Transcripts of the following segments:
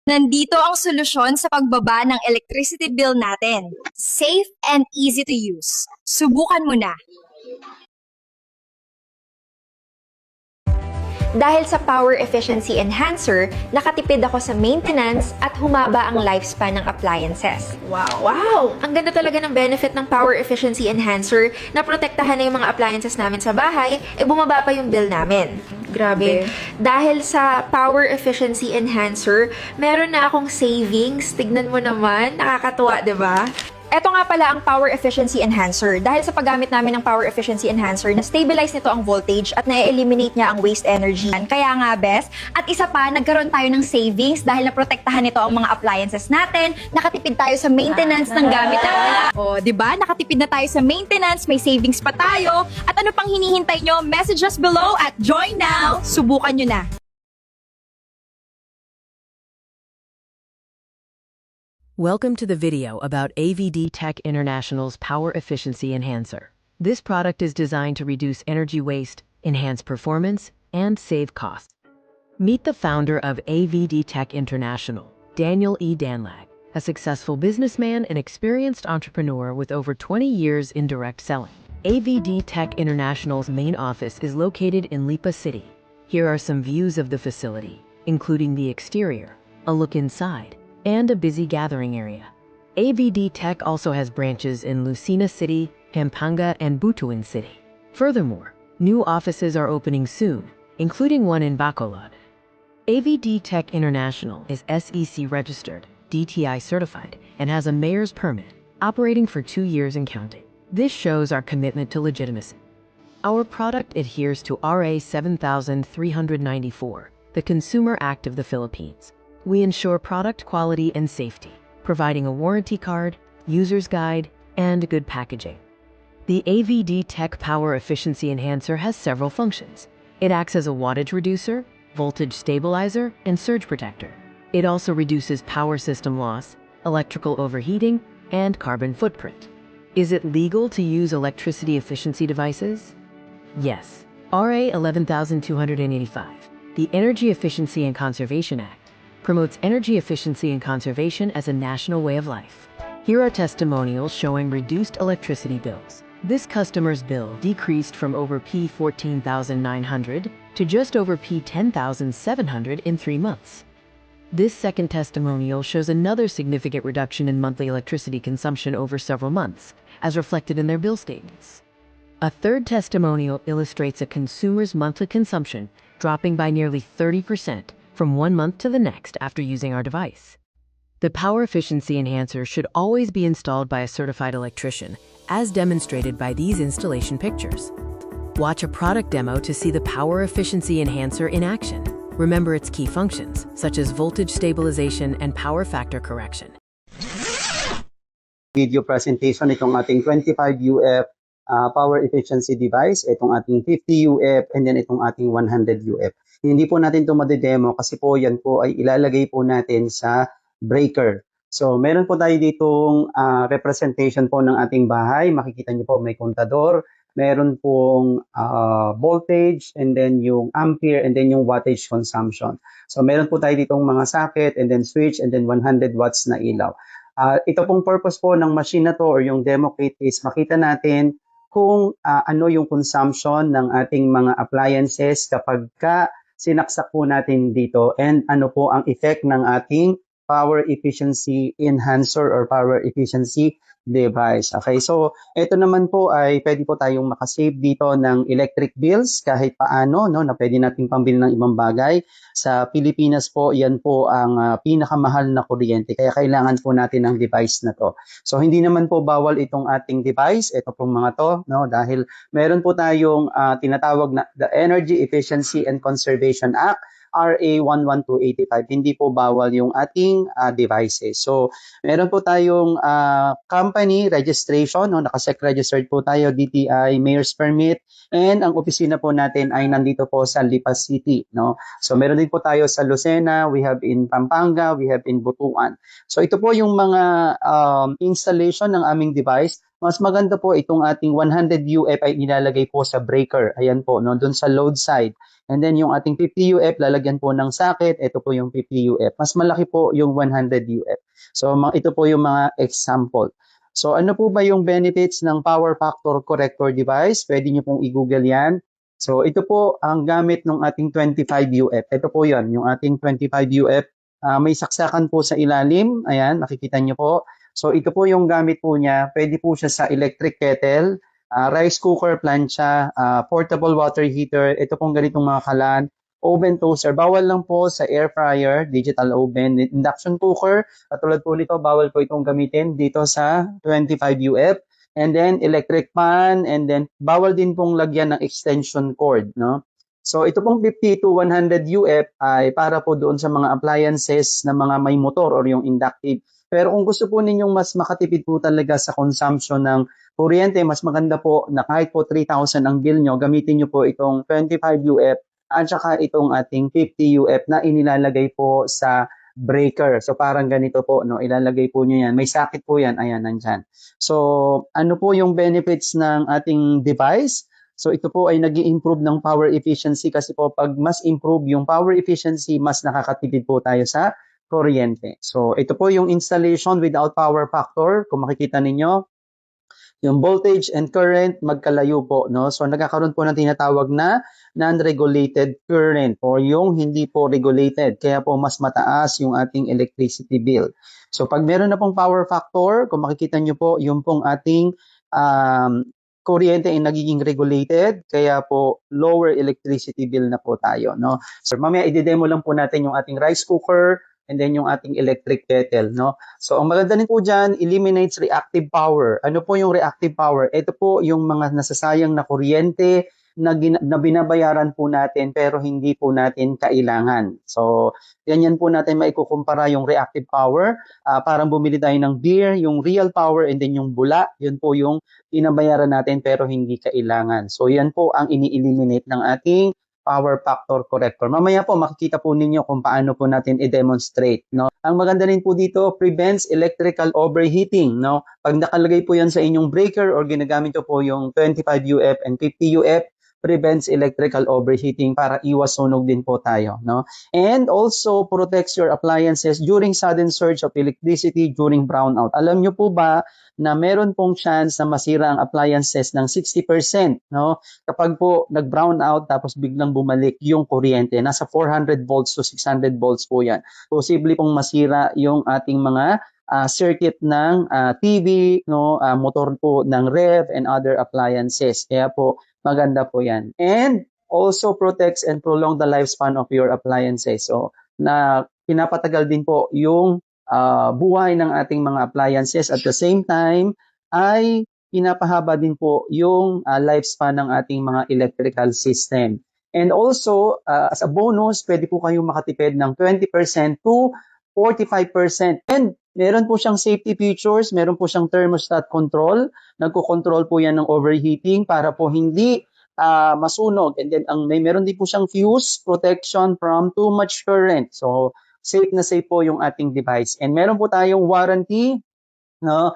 Nandito ang solusyon sa pagbaba ng electricity bill natin. Safe and easy to use. Subukan mo na. Dahil sa Power Efficiency Enhancer, nakatipid ako sa maintenance at humaba ang lifespan ng appliances. Wow! Ang ganda talaga ng benefit ng Power Efficiency Enhancer na protektahan na yung mga appliances namin sa bahay, bumaba pa yung bill namin. Grabe. Dahil sa Power Efficiency Enhancer, meron na akong savings. Tignan mo naman, nakakatuwa, 'di ba? Ito nga pala ang Power Efficiency Enhancer. Dahil sa paggamit namin ng Power Efficiency Enhancer, na-stabilize nito ang voltage at na-eliminate niya ang waste energy. Kaya nga, best. At isa pa, nagkaroon tayo ng savings dahil naprotektahan nito ang mga appliances natin. Nakatipid tayo sa maintenance ng gamit natin. O, di ba? Nakatipid na tayo sa maintenance, may savings pa tayo. At ano pang hinihintay nyo? Message us below at join now! Subukan nyo na! Welcome to the video about AVD Tech International's Power Efficiency Enhancer. This product is designed to reduce energy waste, enhance performance, and save costs. Meet the founder of AVD Tech International, Daniel E. Danlag, a successful businessman and experienced entrepreneur with over 20 years in direct selling. AVD Tech International's main office is located in Lipa City. Here are some views of the facility, including the exterior, a look inside, and a busy gathering area. AVD Tech also has branches in Lucena City, Pampanga, and Butuan City. Furthermore, new offices are opening soon, including one in Bacolod. AVD Tech International is SEC registered, DTI certified, and has a mayor's permit, operating for 2 years and counting. This shows our commitment to legitimacy. Our product adheres to RA 7394, the Consumer Act of the Philippines. We ensure product quality and safety, providing a warranty card, user's guide, and good packaging. The AVD Tech Power Efficiency Enhancer has several functions. It acts as a wattage reducer, voltage stabilizer, and surge protector. It also reduces power system loss, electrical overheating, and carbon footprint. Is it legal to use electricity efficiency devices? Yes. RA 11285, the Energy Efficiency and Conservation Act, promotes energy efficiency and conservation as a national way of life. Here are testimonials showing reduced electricity bills. This customer's bill decreased from over P 14,900 to just over P 10,700 in 3 months. This second testimonial shows another significant reduction in monthly electricity consumption over several months, as reflected in their bill statements. A third testimonial illustrates a consumer's monthly consumption dropping by nearly 30% from 1 month to the next after using our device. The Power Efficiency Enhancer should always be installed by a certified electrician, as demonstrated by these installation pictures. Watch a product demo to see the Power Efficiency Enhancer in action. Remember its key functions, such as voltage stabilization and power factor correction. Video presentation itong ating 25 UF power efficiency device, itong ating 50 UF, and then itong ating 100 UF. Hindi po natin ito madedemo kasi po yan po ay ilalagay po natin sa breaker. So meron po tayo ditong representation po ng ating bahay. Makikita niyo po may kontador, meron pong voltage, and then yung ampere, and then yung wattage consumption. So meron po tayo ditong mga socket, and then switch, and then 100 watts na ilaw. Ito pong purpose po ng machine na to or yung demo kit is makita natin kung ano yung consumption ng ating mga appliances kapag sinaksak po natin dito and ano po ang effect ng ating power efficiency enhancer or power efficiency device. Okay, so ito naman po ay pwede po tayong makasave dito ng electric bills kahit paano, no, na pwede nating pambili ng ibang bagay. Sa Pilipinas po, yan po ang pinakamahal na kuryente kaya kailangan po natin ng device na to. So hindi naman po bawal itong ating device, ito pong mga to, no, dahil meron po tayong tinatawag na the Energy Efficiency and Conservation Act, RA 11285. Hindi po bawal yung ating devices. So, meron po tayong company registration, no? Nakasec registered po tayo, DTI, Mayor's Permit, and ang opisina po natin ay nandito po sa Lipa City, no? So, meron din po tayo sa Lucena, we have in Pampanga, we have in Butuan. So, ito po yung mga installation ng aming device. mas maganda po itong ating 100 UF ay nilalagay po sa breaker. Ayan po, no, doon sa load side. And then yung ating 50 UF, lalagyan po ng socket. Ito po yung 50 UF. Mas malaki po yung 100 UF. So ito po yung mga example. So ano po ba yung benefits ng power factor corrector device? Pwede nyo pong i-google yan. So ito po ang gamit ng ating 25 UF. Ito po yon, yung ating 25 UF. May saksakan po sa ilalim. Ayan, makikita nyo po. So ito po yung gamit po niya. Pwede po siya sa electric kettle, rice cooker, plancha, portable water heater. Ito pong ganitong mga kalan. Oven toaster. Bawal lang po sa air fryer, digital oven, induction cooker. Katulad po nito, bawal po itong gamitin dito sa 25 UF. And then electric pan. And then bawal din pong lagyan ng extension cord. No? So ito pong 50 to 100 UF ay para po doon sa mga appliances na mga may motor or yung inductive. Pero kung gusto po ninyong mas makatipid po talaga sa consumption ng kuryente, mas maganda po na kahit po 3,000 ang bill nyo, gamitin nyo po itong 25 UF at saka itong ating 50 UF na inilalagay po sa breaker. So parang ganito po, no? Ilalagay po nyo yan. May socket po yan. Ayan, nandyan. So ano po yung benefits ng ating device? So ito po ay nag-i-improve ng power efficiency kasi po pag mas improve yung power efficiency, mas nakakatipid po tayo sa kuryente. So ito po yung installation without power factor. Kung makikita ninyo, yung voltage and current magkalayo po, no? So nagkakaroon po ng tinatawag na non-regulated current o yung hindi po regulated. Kaya po mas mataas yung ating electricity bill. So pag meron na pong power factor, kung makikita nyo po, yung pong ating kuryente ay nagiging regulated, kaya po lower electricity bill na po tayo, no? So mamaya i-demo lang po natin yung ating rice cooker and then yung ating electric kettle, no? So ang maganda din po diyan, eliminates reactive power. Ano po yung reactive power? Ito po yung mga nasasayang na kuryente na binabayaran po natin pero hindi po natin kailangan. So ganyan po natin maikukumpara yung reactive power. Parang bumili tayo ng beer, yung real power and then yung bula, yun po yung binabayaran natin pero hindi kailangan. So yan po ang ini-eliminate ng ating power factor corrector. Mamaya po makikita po ninyo kung paano po natin i-demonstrate, no? Ang maganda rin po dito, prevents electrical overheating, no? Pag nakalagay po yan sa inyong breaker or ginagamit po yung 25 UF and 50 UF, prevents electrical overheating para iwas sunog din po tayo, no? And also protects your appliances during sudden surge of electricity during brownout. Alam nyo po ba na meron pong chance na masira ang appliances ng 60%, no? Kapag po nag-brown out tapos biglang bumalik yung kuryente, nasa 400 volts to 600 volts po yan. Posible pong masira yung ating mga circuit ng TV, no, motor po ng ref and other appliances. Kaya po maganda po yan. And also protects and prolong the lifespan of your appliances. So na pinapatagal din po yung buhay ng ating mga appliances. At the same time ay pinapahaba din po yung lifespan ng ating mga electrical system. And also, as a bonus, pwede po kayong makatipid ng 20% to 45%. And meron po siyang safety features, meron po siyang thermostat control. Nagko-control po yan ng overheating para po hindi masunog. And then meron din po siyang fuse protection from too much current. So safe na safe po yung ating device. And meron po tayong warranty, no?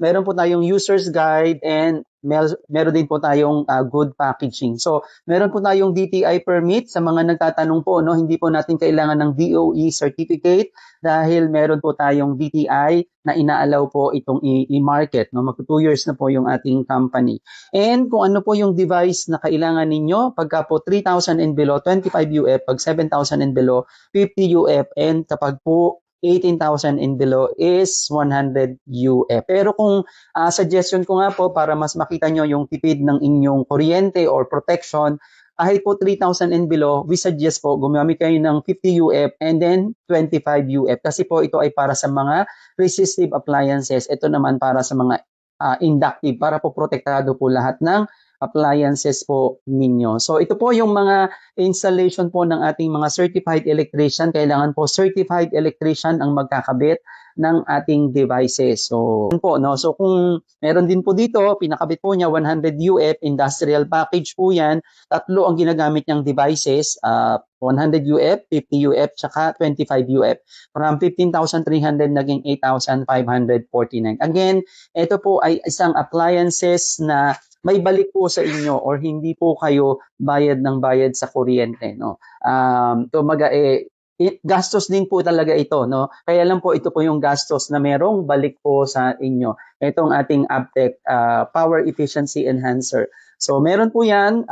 Meron po tayong user's guide and meron din po tayong good packaging. So, meron po tayong DTI permit sa mga nagtatanong po, no, hindi po natin kailangan ng DOE certificate dahil meron po tayong DTI na inaalaw po itong i-market, no. Mag 2 years na po yung ating company. And kung ano po yung device na kailangan ninyo, pagka po 3,000 and below, 25 UF, pag 7,000 and below, 50 UF, and kapag po 18,000 and below is 100 UF. Pero kung suggestion ko nga po para mas makita nyo yung tipid ng inyong kuryente or protection, kahit po 3,000 and below, we suggest po gumamit kayo ng 50 UF and then 25 UF. Kasi po ito ay para sa mga resistive appliances. Ito naman para sa mga inductive, para po protektado po lahat ng appliances po ninyo. So ito po yung mga installation po ng ating mga certified electrician. Kailangan po certified electrician ang magkakabit ng ating devices. So yun po, no? So kung meron din po dito, pinakabit po niya 100 UF industrial package po yan. Tatlo ang ginagamit niyang devices, 100 UF, 50 UF, tsaka 25 UF. From 15,300 naging 8,549. Again, ito po ay isang appliances na may balik po sa inyo or hindi po kayo bayad ng bayad sa kuryente, no? Gastos din po talaga ito, no? Kaya lang po ito po yung gastos na merong balik po sa inyo. Itong ating Aptec Power Efficiency Enhancer. So meron po yan,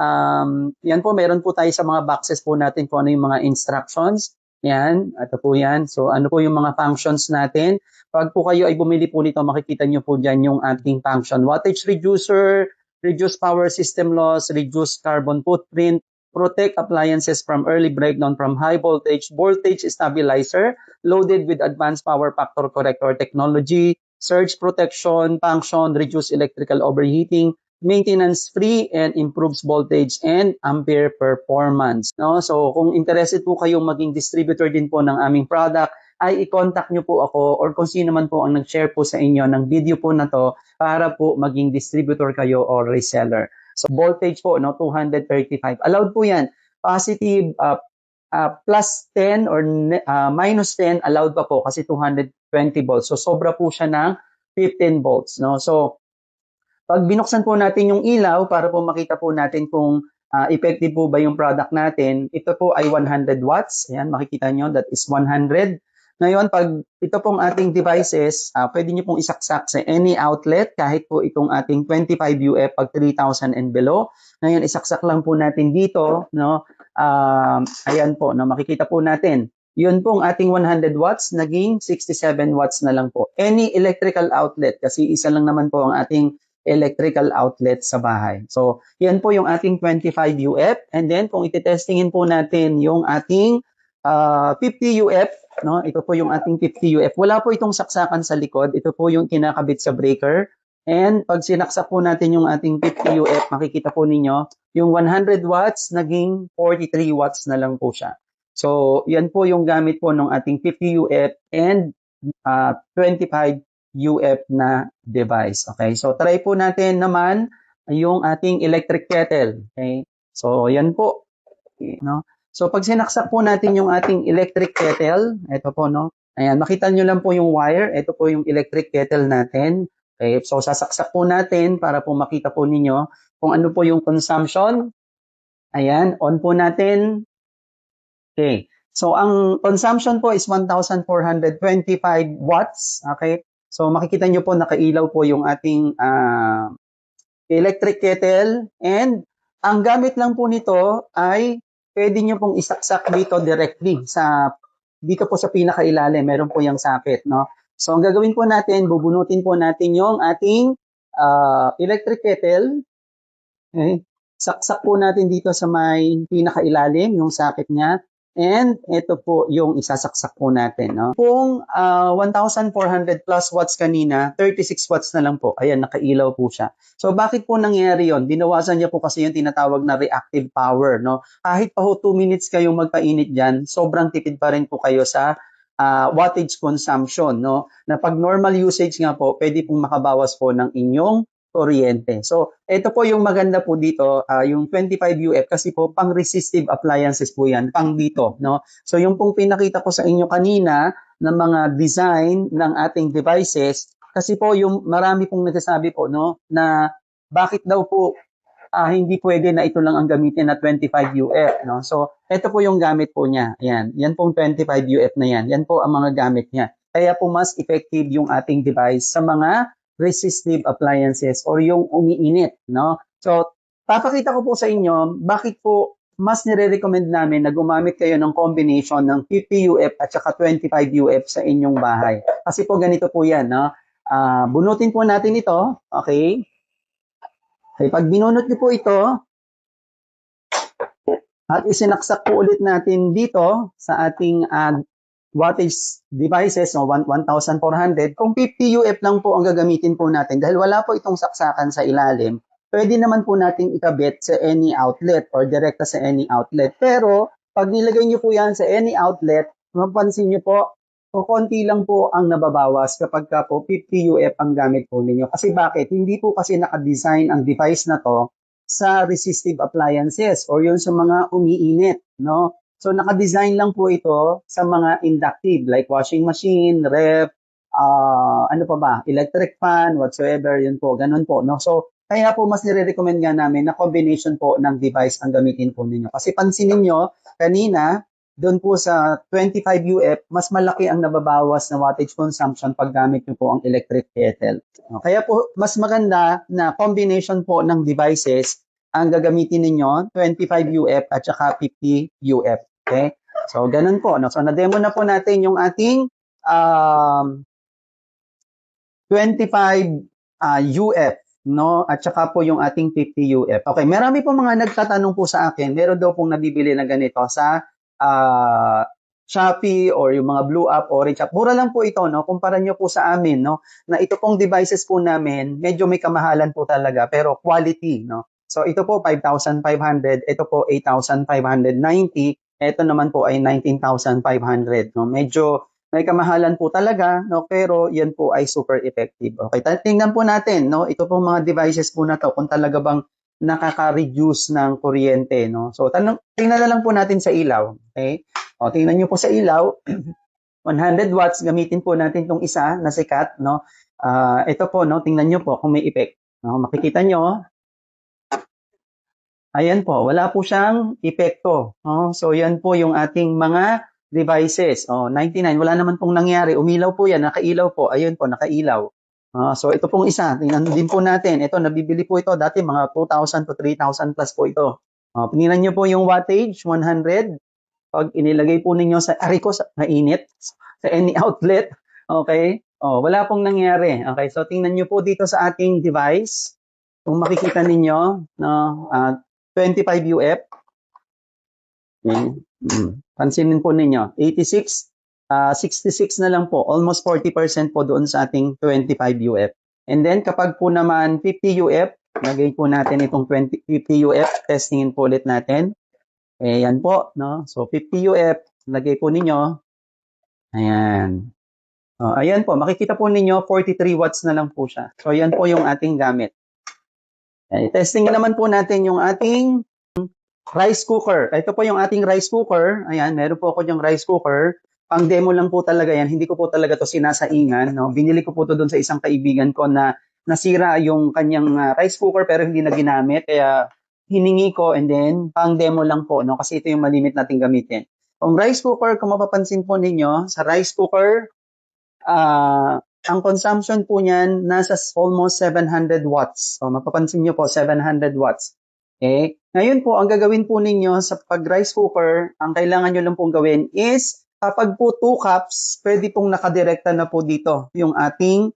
yan po meron po tayo sa mga boxes po natin kung ano yung mga instructions. Yan, ito po yan. So ano po yung mga functions natin. Pag po kayo ay bumili po nito, makikita nyo po dyan yung ating function. Wattage reducer, reduce power system loss, reduce carbon footprint, protect appliances from early breakdown from high voltage, voltage stabilizer, loaded with advanced power factor corrector technology, surge protection, function, reduce electrical overheating, maintenance free, and improves voltage and ampere performance. No? So kung interested po kayong maging distributor din po ng aming product, ay i-contact nyo po ako or kung sino man po ang nag-share po sa inyo ng video po na to para po maging distributor kayo or reseller. So voltage po, no, 235. Allowed po yan. Positive, plus 10 or minus 10, allowed pa po kasi 220 volts. So sobra po siya ng 15 volts. No? So pag binuksan po natin yung ilaw para po makita po natin kung effective po ba yung product natin, ito po ay 100 watts. Ayan, makikita nyo, that is 100. Ngayon, pag ito pong ating devices, pwede nyo pong isaksak sa any outlet, kahit po itong ating 25 UF pag 3,000 and below. Ngayon, isaksak lang po natin dito, no? Ayan po, no? Makikita po natin. Yun pong ating 100 watts, naging 67 watts na lang po. Any electrical outlet, kasi isa lang naman po ang ating electrical outlet sa bahay. So, yan po yung ating 25 UF. And then, kung ititestingin po natin yung ating 50 UF, no? Ito po yung ating 50 UF. Wala po itong saksakan sa likod. Ito po yung kinakabit sa breaker. And pag sinaksak po natin yung ating 50 UF, makikita po ninyo, yung 100 watts, naging 43 watts na lang po siya. So, yan po yung gamit po ng ating 50 UF and 25 UF na device. Okay? So, try po natin naman yung ating electric kettle. Okay? So, yan po. Okay, no? So, pag sinaksak po natin yung ating electric kettle, ito po, no? Ayan, makita nyo lang po yung wire. Ito po yung electric kettle natin. Okay, so sasaksak po natin para po makita po ninyo kung ano po yung consumption. Ayan, on po natin. Okay, so ang consumption po is 1,425 watts. Okay, so makikita nyo po nakailaw po yung ating electric kettle. And ang gamit lang po nito ay pwede nyo pong isaksak dito directly dito po sa pinakailalim, meron po yung socket, no? So, ang gagawin po natin, bubunutin po natin yung ating electric kettle. Okay? Saksak po natin dito sa may pinakailalim, yung socket niya. And ito po yung isasaksak po natin, no? Kung 1,400 plus watts kanina, 36 watts na lang po. Ayan, nakailaw po siya. So, bakit po nangyari yon? Binawasan niya po kasi yung tinatawag na reactive power, no? Kahit pa ho 2 minutes kayong magpainit dyan, sobrang tipid pa rin po kayo sa wattage consumption, no? Na pag normal usage nga po, pwede pong makabawas po ng inyong kuryente. So, ito po yung maganda po dito, yung 25 UF kasi po pang resistive appliances po yan, pang dito, no? So, yung pong pinakita ko sa inyo kanina ng mga design ng ating devices, kasi po yung marami pong nagsasabi po, no, na bakit daw po hindi pwede na ito lang ang gamitin na 25 UF, no? So, ito po yung gamit po niya. Ayan, yan pong 25 UF na yan. Yan po ang mga gamit niya. Kaya po mas effective yung ating device sa mga resistive appliances or yung umiinit, no? So, papakita ko po sa inyo bakit po mas nire-recommend namin na gumamit kayo ng combination ng 50 UF at saka 25 UF sa inyong bahay. Kasi po ganito po yan, no? Bunutin po natin ito, okay? Okay, pag binunot niyo po ito, at isinaksak po ulit natin dito sa ating wattage devices, no, 1,400. Kung 50 UF lang po ang gagamitin po natin, dahil wala po itong saksakan sa ilalim, pwede naman po nating ikabit sa any outlet or direkta sa any outlet. Pero, pag nilagay nyo po yan sa any outlet, mapansin nyo po, konti lang po ang nababawas kapag ka po 50 UF ang gamit po ninyo. Kasi bakit? Hindi po kasi nakadesign ang device na to sa resistive appliances or yun sa mga umiinit, no? So, nakadesign lang po ito sa mga inductive like washing machine, ref, ano pa ba, electric fan, whatsoever, yun po, ganun po, no? So, kaya po mas nire-recommend nga namin na combination po ng device ang gamitin po ninyo. Kasi pansinin nyo, kanina, doon po sa 25 UF, mas malaki ang nababawas na wattage consumption pag gamit nyo po ang electric kettle. Kaya po, mas maganda na combination po ng devices ang gagamitin ninyo, 25 UF at saka 50 UF. Okay? So, ganun po. No? So, na-demo na po natin yung ating 25 UF, no? At saka po yung ating 50 UF. Okay, marami po mga nagtatanong po sa akin, meron daw pong nabibili na ganito sa Shopee or yung mga Blue App, Orange App. Mura lang po ito, no? Kumpara nyo po sa amin, no? Na ito pong devices po namin, medyo may kamahalan po talaga, pero quality, no? So, ito po 5,500, ito po 8,590, ito naman po ay 19,500, no? Medyo may kamahalan po talaga, no? Pero yan po ay super effective. Okay, tingnan po natin, no? Ito pong mga devices po na to, kung talaga bang nakaka-reduce ng kuryente, no? So, tingnan na lang po natin sa ilaw, okay? O, tingnan nyo po sa ilaw, 100 watts, gamitin po natin itong isa na sikat, no? Ito po, no? Tingnan nyo po kung may effect. No? Makikita nyo, ayan po, wala po siyang epekto. No? So, yan po yung ating mga devices. 99, wala naman pong nangyari. Umilaw po yan, nakailaw po. Ayun po, nakailaw. So, ito pong isa. Tingnan din po natin. Ito, nabibili po ito. Dati, mga 2,000 to 3,000 plus po ito. Tingnan nyo po yung wattage, 100. Pag inilagay po ninyo sa, mainit, sa any outlet. Okay? Wala pong nangyari. Okay? So, tingnan nyo po dito sa ating device. Kung makikita ninyo, no, 25 UF. Okay. Pansinin po ninyo, 86, 66 na lang po, almost 40% po doon sa ating 25 UF. And then kapag po naman 50 UF, lagay po natin itong 50 UF, testingin po ulit natin. Ayan po, no? So 50 UF, lagay po ninyo. Ayan. Ayan po, makikita po ninyo, 43 watts na lang po siya. So ayan po yung ating gamit. Testing naman po natin yung ating rice cooker. Ito po yung ating rice cooker. Ayan, meron po ako yung rice cooker. Pang demo lang po talaga yan. Hindi ko po talaga to sinasaingan. No? Binili ko po to doon sa isang kaibigan ko na nasira yung kanyang rice cooker pero hindi na ginamit. Kaya hiningi ko and then pang demo lang po. No? Kasi ito yung malimit natin gamitin. Kung rice cooker, kung mapapansin po ninyo, sa rice cooker, ang consumption po niyan nasa almost 700 watts. So, mapapansin nyo po, 700 watts. Okay? Ngayon po, ang gagawin po ninyo sa pag-rice cooker, ang kailangan nyo lang pong gawin is, kapag po 2 cups, pwede pong nakadirekta na po dito yung ating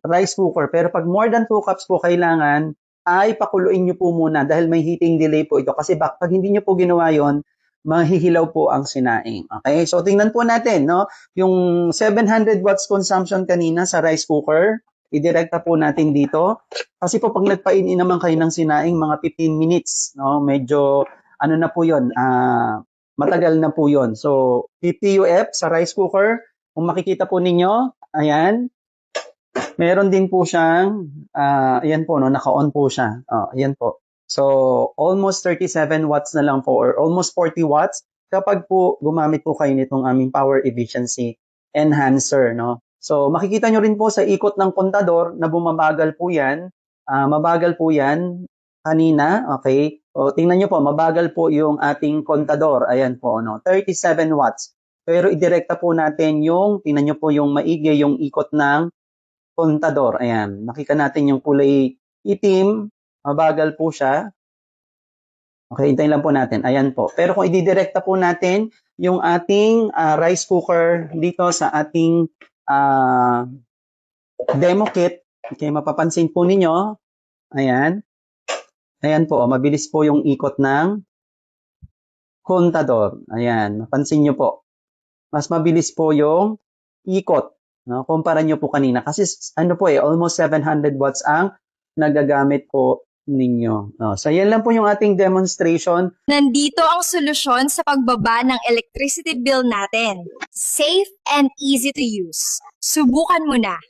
rice cooker. Pero pag more than 2 cups po kailangan, ay pakuluin nyo po muna dahil may heating delay po ito. Kasi pag hindi nyo po ginawa yon, mahihilaw po ang sinaing. Okay? So, tingnan po natin, no? Yung 700 watts consumption kanina sa rice cooker, idirekta po natin dito. Kasi po pag nagpainin naman kayo ng sinaing, mga 15 minutes, no? Medyo, ano na po yun, matagal na po yun. So, 50 UF sa rice cooker, kung makikita po ninyo, ayan, meron din po siyang, ayan po, no? Naka-on po siya. Ayan po. So, almost 37 watts na lang po or almost 40 watts kapag po gumamit po kayo nitong aming power efficiency enhancer, no? So, makikita nyo rin po sa ikot ng kontador na bumabagal po yan. Mabagal po yan kanina, okay? O, tingnan nyo po, mabagal po yung ating kontador. Ayan po, no? 37 watts. Pero idirekta po natin yung, tingnan nyo po yung maigi, yung ikot ng kontador. Ayan, makikita natin yung kulay itim, mabagal po siya. Okay, hintayin lang po natin. Ayan po. Pero kung ididirekta po natin yung ating rice cooker dito sa ating demo kit, okay, mapapansin po ninyo, ayan, ayan po, mabilis po yung ikot ng kontador. Ayan, mapansin nyo po. Mas mabilis po yung ikot, no? Kumpara nyo po kanina. Kasi ano po almost 700 watts ang nagagamit po ninyo. So yan lang po yung ating demonstration. Nandito ang solusyon sa pagbaba ng electricity bill natin. Safe and easy to use. Subukan mo na.